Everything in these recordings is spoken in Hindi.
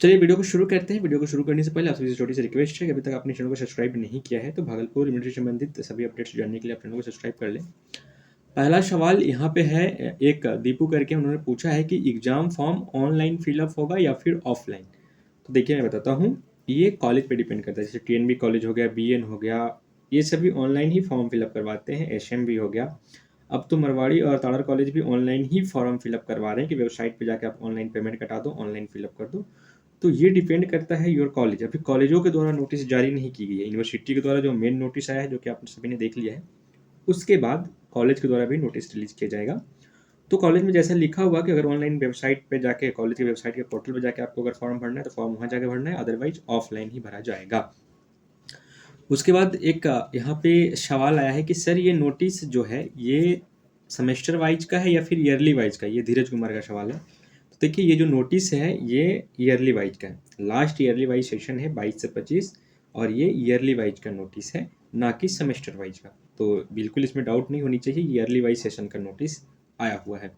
चलिए वीडियो को शुरू करते हैं। वीडियो को शुरू करने से पहले आपसे छोटी सी रिक्वेस्ट है कि अभी तक आपने चैनल को सब्सक्राइब नहीं किया है तो भागलपुर यूनिवर्सिटी से संबंधित सभी अपडेट्स जानने के लिए आप चैनल को सब्सक्राइब कर लें। पहला सवाल यहाँ पे है, एक दीपू करके उन्होंने पूछा है कि एग्जाम फॉर्म ऑनलाइन फिलअप होगा या फिर ऑफलाइन। तो देखिए मैं बताता हूँ, ये कॉलेज पे डिपेंड करता है। जैसे टीएनबी कॉलेज हो गया, बीएन हो गया, ये सभी ऑनलाइन ही फॉर्म फिलअप करवाते हैं। एसएमबी हो गया, अब तो मरवाड़ी और ताड़र कॉलेज भी ऑनलाइन ही फॉर्म फिलअप करवा रहे हैं कि वेबसाइट पे जाके आप ऑनलाइन पेमेंट कटा दो, ऑनलाइन फिलअप कर दो। तो ये डिपेंड करता है योर कॉलेज। अभी कॉलेजों के द्वारा नोटिस जारी नहीं की गई है। यूनिवर्सिटी के द्वारा जो मेन नोटिस आया है, जो कि आप सभी ने देख लिया है, उसके बाद कॉलेज के द्वारा भी नोटिस रिलीज किया जाएगा। तो कॉलेज में जैसा लिखा हुआ कि अगर ऑनलाइन वेबसाइट पे जाके, कॉलेज की वेबसाइट के पोर्टल पे जाके आपको अगर फॉर्म भरना है तो फॉर्म वहाँ जाके भरना है, अदरवाइज ऑफलाइन ही भरा जाएगा। उसके बाद एक यहाँ पे सवाल आया है कि सर ये नोटिस जो है ये सेमेस्टर वाइज का है या फिर ईयरली वाइज का। ये धीरज कुमार का सवाल है। तो देखिए ये जो नोटिस है ये ईयरली वाइज का है। लास्ट ईयरली वाइज सेशन है 22 से 25 और ये ईयरली वाइज का नोटिस है, ना कि सेमेस्टर वाइज का। तो बिल्कुल इसमें डाउट नहीं होनी चाहिए, ईयरली वाइज सेशन का नोटिस आया हुआ है।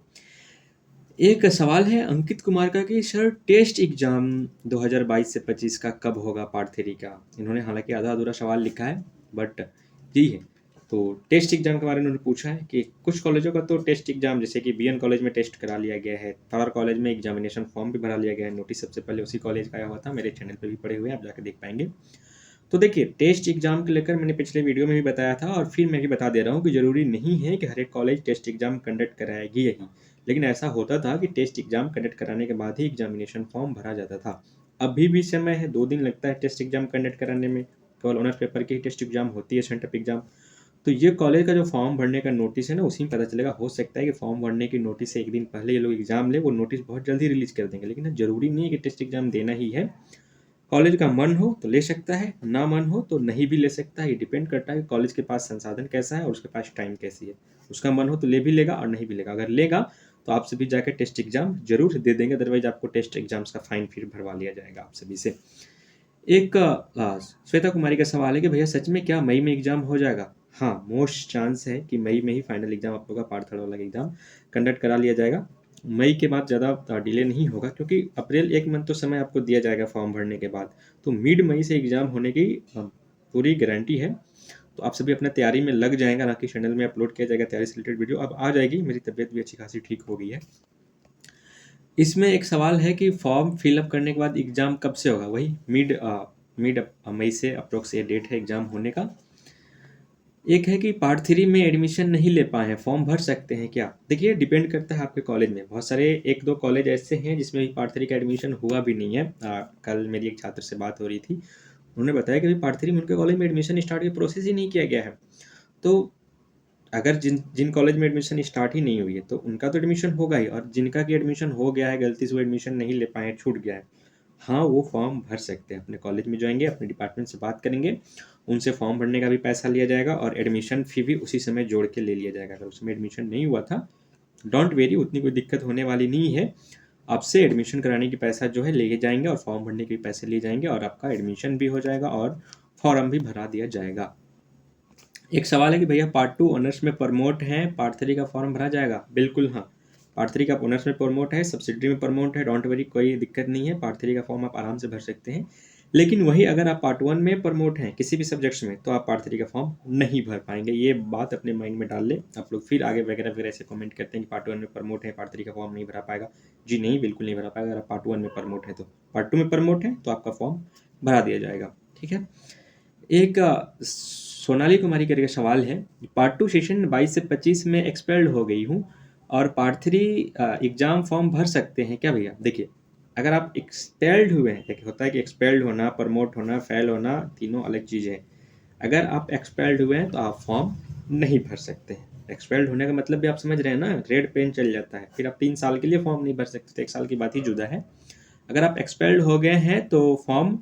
एक सवाल है अंकित कुमार का कि सर टेस्ट एग्जाम 2022 से 25 का कब होगा, पार्ट 3 का। इन्होंने हालांकि आधा अधूरा सवाल लिखा है बट यही है। तो टेस्ट एग्जाम के बारे में उन्होंने पूछा है कि कुछ कॉलेजों का तो टेस्ट एग्जाम, जैसे कि बीएन कॉलेज में टेस्ट करा लिया गया है, तार कॉलेज में एग्जामिनेशन फॉर्म भी भरा लिया गया है। नोटिस सबसे पहले उसी कॉलेज का आया हुआ था, मेरे चैनल पर भी पड़े हुए हैं, आप जाकर देख पाएंगे। तो देखिए टेस्ट एग्जाम को लेकर मैंने पिछले वीडियो में भी बताया था और फिर मैं भी बता दे रहा हूँ कि ज़रूरी नहीं है कि हर एक कॉलेज टेस्ट एग्जाम कंडक्ट कराएगी यही। लेकिन ऐसा होता था कि टेस्ट एग्जाम कंडक्ट कराने के बाद ही एग्जामिनेशन फॉर्म भरा जाता था। अभी भी समय है, 2 दिन लगता है टेस्ट एग्जाम कंडक्ट कराने में। केवल ऑनर्स पेपर की टेस्ट एग्जाम होती है, सेंटअप एग्जाम। तो ये कॉलेज का जो फॉर्म भरने का नोटिस है ना, उसी में पता चलेगा। हो सकता है कि फॉर्म भरने की नोटिस से एक दिन पहले ये लोग एग्जाम ले, वो नोटिस बहुत जल्दी रिलीज कर देंगे। लेकिन जरूरी नहीं है कि टेस्ट एग्जाम देना ही है। कॉलेज का मन हो तो ले सकता है, ना मन हो तो नहीं भी ले सकता है। ये डिपेंड करता है कि कॉलेज के पास संसाधन कैसा है और उसके पास टाइम कैसी है। उसका मन हो तो ले भी लेगा और नहीं भी लेगा। अगर लेगा तो आप सभी जाकर टेस्ट एग्जाम जरूर दे देंगे, अदरवाइज आपको टेस्ट एग्जाम्स का फाइन फिर भरवा लिया जाएगा आप सभी से। एक श्वेता कुमारी का सवाल है कि भैया सच में क्या मई में एग्जाम हो जाएगा। हाँ, मोस्ट चांस है कि मई में ही फाइनल एग्जाम आप लोग का पार्ट 3 वाला एग्जाम कंडक्ट करा लिया जाएगा। मई के बाद ज़्यादा डिले नहीं होगा, क्योंकि अप्रैल 1 मंथ तो समय आपको दिया जाएगा फॉर्म भरने के बाद। तो मिड मई से एग्जाम होने की पूरी गारंटी है। तो आप सभी अपना तैयारी में लग जाएगा, ना कि चैनल में अपलोड किया जाएगा तैयारी से रिलेटेड वीडियो। अब आ जाएगी, मेरी तबीयत भी अच्छी खासी ठीक हो गई है। इसमें एक सवाल है कि फॉर्म फिलअप करने के बाद एग्ज़ाम कब से होगा। वही मिड मई से अप्रोक्स ये डेट है एग्ज़ाम होने का। एक है कि पार्ट 3 में एडमिशन नहीं ले पाए हैं, फॉर्म भर सकते हैं क्या। देखिए डिपेंड करता है आपके कॉलेज में। बहुत सारे 1-2 कॉलेज ऐसे हैं जिसमें भी पार्ट 3 का एडमिशन हुआ भी नहीं है। कल मेरी एक छात्र से बात हो रही थी, उन्होंने बताया कि अभी पार्ट 3 में उनके कॉलेज में एडमिशन स्टार्ट की प्रोसेस ही नहीं किया गया है। तो अगर जिन जिन कॉलेज में एडमिशन स्टार्ट ही नहीं हुई है तो उनका तो एडमिशन होगा ही, और जिनका कि एडमिशन हो गया है, गलती से वो एडमिशन नहीं ले पाए, छूट गया है, हाँ वो फॉर्म भर सकते हैं। अपने कॉलेज में जाएंगे, अपने डिपार्टमेंट से बात करेंगे, उनसे फॉर्म भरने का भी पैसा लिया जाएगा और एडमिशन फ़ी भी उसी समय जोड़ के ले लिया जाएगा। अगर उसमें एडमिशन नहीं हुआ था, डोंट वेरी, उतनी कोई दिक्कत होने वाली नहीं है। आपसे एडमिशन कराने की पैसा जो है ले जाएंगे और फॉर्म भरने के भी पैसे लिए जाएंगे और आपका एडमिशन भी हो जाएगा और फॉर्म भी भरा दिया जाएगा। एक सवाल है कि भैया पार्ट 2 ऑनर्स में प्रमोट है, पार्ट 3 का फॉर्म भरा जाएगा। बिल्कुल हाँ, पार्ट 3 का ऑनर्स में प्रमोट है, सब्सिडरी में प्रमोट है, डोंट वरी, कोई दिक्कत नहीं है। पार्ट 3 का फॉर्म आप आराम से भर सकते हैं। लेकिन वही अगर आप पार्ट 1 में प्रमोट हैं किसी भी सब्जेक्ट्स में, तो आप पार्ट 3 का फॉर्म नहीं भर पाएंगे। ये बात अपने माइंड में डाल लें। आप लोग फिर आगे वगैरह वगैरह ऐसे कमेंट करते हैं कि पार्ट 1 में प्रमोट है, पार्ट 3 का फॉर्म नहीं भरा पाएगा। जी नहीं, बिल्कुल नहीं भरा पाएगा। अगर आप पार्ट 1 में प्रमोट है तो पार्ट 2 में प्रमोट है तो आपका फॉर्म भरा दिया जाएगा। ठीक है। एक सोनाली कुमारी करके सवाल है, पार्ट 2 सेशन 22 से 25 में एक्सपेल्ड हो गई हूँ और पार्ट 3 एग्ज़ाम फॉर्म भर सकते हैं क्या भैया। देखिए अगर आप एक्सपेल्ड हुए हैं, देखिए होता है कि एक्सपेल्ड होना, प्रमोट होना, फेल होना, तीनों अलग चीज़ें हैं। अगर आप एक्सपेल्ड हुए हैं तो आप फॉर्म नहीं भर सकते हैं। एक्सपेल्ड होने का मतलब भी आप समझ रहे हैं ना, रेड पेन चल जाता है, फिर आप 3 साल के लिए फॉर्म नहीं भर सकते। तो 1 साल की बात ही जुदा है। अगर आप एक्सपेल्ड हो गए हैं तो फॉर्म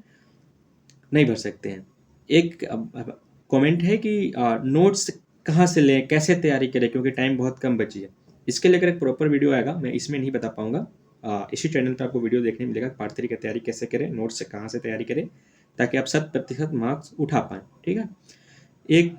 नहीं भर सकते हैं। एक कमेंट है कि नोट्स कहाँ से लें, कैसे तैयारी करें, क्योंकि टाइम बहुत कम बची है। इसके लेकर एक प्रॉपर वीडियो आएगा, मैं इसमें नहीं बता पाऊंगा। इसी चैनल पर आपको वीडियो देखने मिलेगा पार्ट 3 की तैयारी कैसे करें, नोट्स से कहाँ से तैयारी करें, ताकि आप 100% मार्क्स उठा पाएँ। ठीक है। एक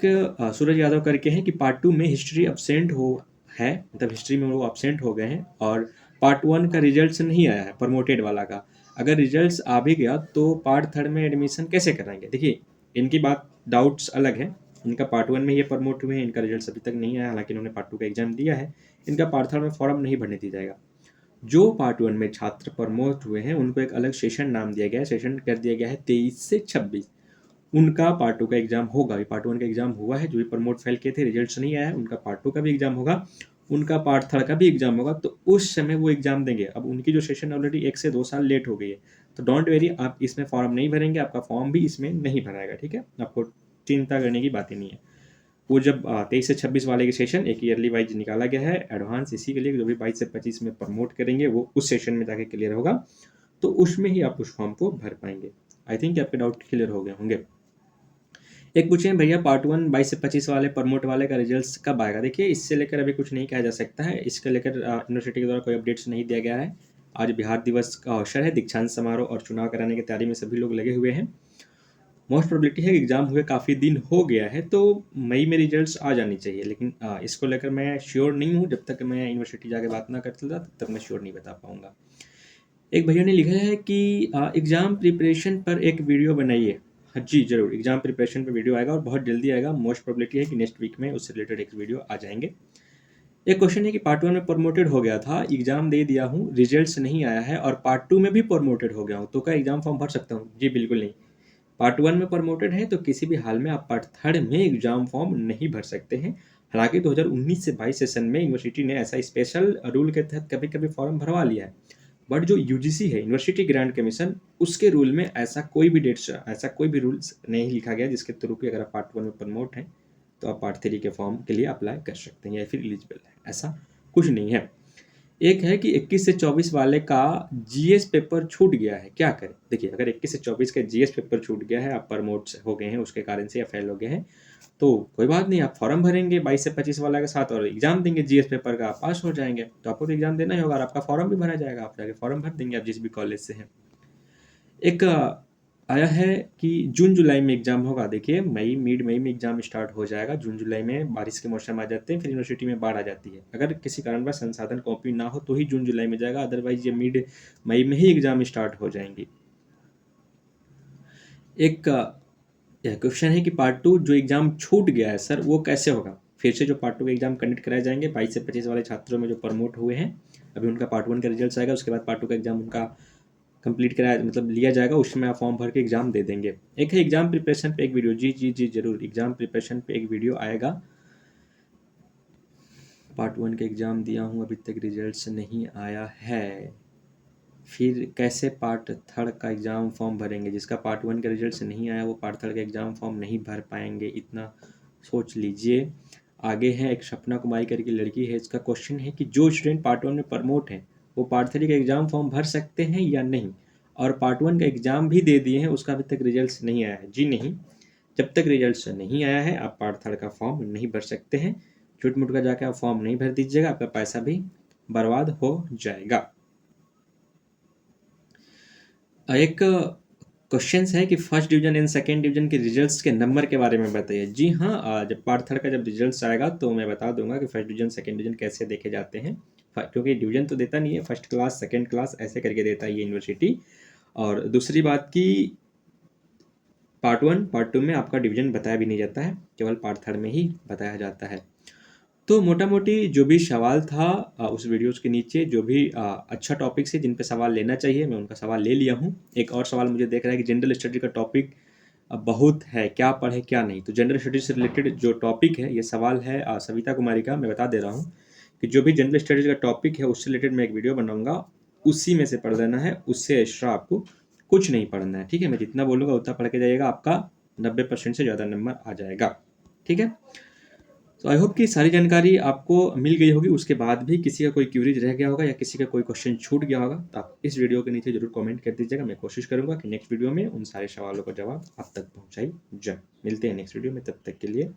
सूरज यादव करके हैं कि पार्ट 2 में हिस्ट्री अब्सेंट हो है, मतलब हिस्ट्री में वो अब्सेंट हो गए हैं और पार्ट 1 का रिजल्ट नहीं आया है प्रमोटेड वाला का। अगर रिजल्ट्स आ भी गया तो पार्ट थर्ड में एडमिशन कैसे कराएंगे? देखिए, इनकी बात डाउट्स अलग है। इनका पार्ट वन में ये प्रमोट हुए हैं, इनका रिजल्ट अभी तक नहीं आया, हालांकि इन्होंने पार्ट टू का एग्जाम दिया है। इनका पार्ट थर्ड में फॉर्म नहीं भरने दिया जाएगा। जो पार्ट वन में छात्र प्रमोट हुए हैं उनको एक अलग सेशन नाम दिया गया है, सेशन कर दिया गया है 23 से 26। उनका पार्ट टू का एग्जाम होगा। अभी पार्ट वन का एग्जाम हुआ है, जो भी प्रमोट फेल किए थे, रिजल्ट्स नहीं आया है, उनका पार्ट टू का भी एग्जाम होगा, उनका पार्ट थर्ड का भी एग्जाम होगा, तो उस समय वो एग्जाम देंगे। अब उनकी जो सेशन ऑलरेडी 1 से 2 साल लेट हो गई है, तो डोंट वेरी, आप इसमें फॉर्म नहीं भरेंगे, आपका फॉर्म भी इसमें नहीं भराएगा, ठीक है? आपको चिंता करने की बात ही नहीं है। वो जब 23 से 26 वाले के सेशन एक ईयरली वाइज निकाला गया है एडवांस, इसी के लिए जो भी 22 से 25 में प्रमोट करेंगे वो उस सेशन में जाके क्लियर होगा, तो उसमें ही आप उस फॉर्म को भर पाएंगे। आई थिंक आपके डाउट क्लियर हो गए होंगे। एक पूछे भैया पार्ट वन 22 से 25 वाले प्रमोट वाले का रिजल्ट कब आएगा? देखिए, इससे लेकर अभी कुछ नहीं कहा जा सकता है। इसके लेकर यूनिवर्सिटी के द्वारा कोई अपडेट्स नहीं दिया गया है। आज बिहार दिवस का अवसर है, दीक्षांत समारोह और चुनाव कराने की तैयारी में सभी लोग लगे हुए हैं। मोस्ट प्रोबेबिलिटी है कि एग्जाम हुए काफ़ी दिन हो गया है, तो मई में रिजल्ट्स आ जानी चाहिए, लेकिन इसको लेकर मैं श्योर नहीं हूँ। जब तक मैं यूनिवर्सिटी जाके बात ना करता तब तक मैं श्योर नहीं बता पाऊंगा। एक भैया ने लिखा है कि एग्ज़ाम प्रिपरेशन पर एक वीडियो बनाइए। हाँ जी, ज़रूर, एग्ज़ाम प्रिपरेशन पर वीडियो आएगा और बहुत जल्दी आएगा। मोस्ट प्रोबेबिलिटी है कि नेक्स्ट वीक में उससे रिलेटेड एक वीडियो आ जाएंगे। एक क्वेश्चन है कि पार्ट वन में प्रमोटेड हो गया था, एग्जाम दे दिया हूँ, रिजल्ट्स नहीं आया है और पार्ट टू में भी प्रमोटेड हो गया हूँ, तो क्या एग्जाम फॉर्म भर सकता हूँ? जी बिल्कुल नहीं। पार्ट वन में प्रमोटेड है तो किसी भी हाल में आप पार्ट थर्ड में एग्जाम फॉर्म नहीं भर सकते हैं। हालांकि 2019 से 22 सेशन में यूनिवर्सिटी ने ऐसा स्पेशल रूल के तहत कभी कभी फॉर्म भरवा लिया है, बट जो यूजीसी है, यूनिवर्सिटी ग्रांट कमीशन, उसके रूल में ऐसा कोई भी डेट्स, ऐसा कोई भी रूल्स नहीं लिखा गया जिसके थ्रू कि अगर आप पार्ट वन में प्रमोट हैं तो आप पार्ट थ्री के फॉर्म के लिए अप्लाई कर सकते हैं या फिर एलिजिबल है, ऐसा कुछ नहीं है। एक है कि 21 से 24 वाले का जीएस पेपर छूट गया है, क्या करें? देखिए, अगर 21 से 24 का जीएस पेपर छूट गया है, आप प्रमोट हो गए हैं उसके कारण से या फेल हो गए हैं, तो कोई बात नहीं, आप फॉर्म भरेंगे 22 से 25 वाला के साथ और एग्जाम देंगे जीएस पेपर का, आप पास हो जाएंगे। तो आपको तो एग्जाम देना ही होगा और आपका फॉर्म भी भरा जाएगा, आप जाके फॉर्म भर देंगे, आप जिस भी कॉलेज से हैं। एक आया है कि जून जुलाई में एग्जाम होगा। देखिए, मिड मई में एग्जाम स्टार्ट हो जाएगा। जून जुलाई में बारिश के मौसम आ जाते हैं, फिर यूनिवर्सिटी में बाढ़ आ जाती है। अगर किसी कारणवश संसाधन कॉपी ना हो तो ही जून जुलाई में जाएगा, अदरवाइज ये मिड मई में ही एग्जाम स्टार्ट हो जाएंगी। एक क्वेश्चन है कि पार्ट टू जो एग्जाम छूट गया है सर, वो कैसे होगा? फिर से जो पार्ट टू के एग्जाम कंडक्ट कराए जाएंगे 22 से 25 वाले छात्रों में जो प्रमोट हुए हैं, अभी उनका पार्ट वन का रिजल्ट आएगा, उसके बाद पार्ट टू का एग्जाम उनका कंप्लीट कराया, मतलब लिया जाएगा, उसमें आप फॉर्म भर के एग्जाम दे देंगे। एक है एग्जाम प्रिपरेशन पे एक वीडियो। जी जी जी जरूर, एग्जाम प्रिपरेशन पे एक वीडियो आएगा। पार्ट वन का एग्जाम दिया हूँ, अभी तक रिजल्ट्स नहीं आया है, फिर कैसे पार्ट थर्ड का एग्जाम फॉर्म भरेंगे? जिसका पार्ट वन का रिजल्ट नहीं आया वो पार्ट थर्ड का एग्जाम फॉर्म नहीं भर पाएंगे, इतना सोच लीजिए। आगे है एक सपना कुमारी करके लड़की है, इसका क्वेश्चन है कि जो स्टूडेंट पार्ट वन में प्रमोट है वो पार्ट थ्री का एग्जाम फॉर्म भर सकते हैं या नहीं, और पार्ट वन का एग्जाम भी दे दिए हैं, उसका अभी तक रिजल्ट नहीं आया है। जी नहीं, जब तक रिजल्ट नहीं आया है आप पार्ट थर्ड का फॉर्म नहीं भर सकते हैं। झूठ मूठ का जाके आप फॉर्म नहीं भर दीजिएगा, आपका पैसा भी बर्बाद हो जाएगा। एक क्वेश्चन है कि first division and second division के रिजल्ट्स के नंबर के बारे में बताइए। जी हाँ, जब पार्ट थर्ड का जब रिजल्ट्स आएगा तो मैं बता दूंगा कि फर्स्ट डिवीजन सेकेंड डिवीजन कैसे देखे जाते हैं, क्योंकि डिवीजन तो देता नहीं है, फर्स्ट क्लास सेकेंड क्लास ऐसे करके देता है ये यूनिवर्सिटी। और दूसरी बात की पार्ट वन पार्ट टू में आपका डिवीजन बताया भी नहीं जाता है, केवल पार्ट थर्ड में ही बताया जाता है। तो मोटा मोटी जो भी सवाल था उस वीडियोस के नीचे जो भी अच्छा टॉपिक है जिन पे सवाल लेना चाहिए, मैं उनका सवाल ले लिया हूँ। एक और सवाल मुझे देख रहा है कि जनरल स्टडी का टॉपिक बहुत है, क्या पढ़े क्या नहीं। तो जनरल स्टडी से रिलेटेड जो टॉपिक है, ये सवाल है सविता कुमारी का। मैं बता दे रहा हूँ कि जो भी जनरल स्टडीज का टॉपिक है उससे रिलेटेड मैं एक वीडियो बनाऊंगा, उसी में से पढ़ लेना है, उससे एक्स्ट्रा आपको कुछ नहीं पढ़ना है, ठीक है? मैं जितना बोलूँगा उतना पढ़ के जाइएगा, आपका 90% से ज़्यादा नंबर आ जाएगा, ठीक है? तो आई होप कि सारी जानकारी आपको मिल गई होगी। उसके बाद भी किसी का कोई क्यूरीज रह गया होगा या किसी का कोई क्वेश्चन छूट गया होगा तो आप इस वीडियो के नीचे जरूर कमेंट कर दीजिएगा। मैं कोशिश करूंगा कि नेक्स्ट वीडियो में उन सारे सवालों का जवाब आप तक पहुंचाई जाए। मिलते हैं नेक्स्ट वीडियो में, तब तक के लिए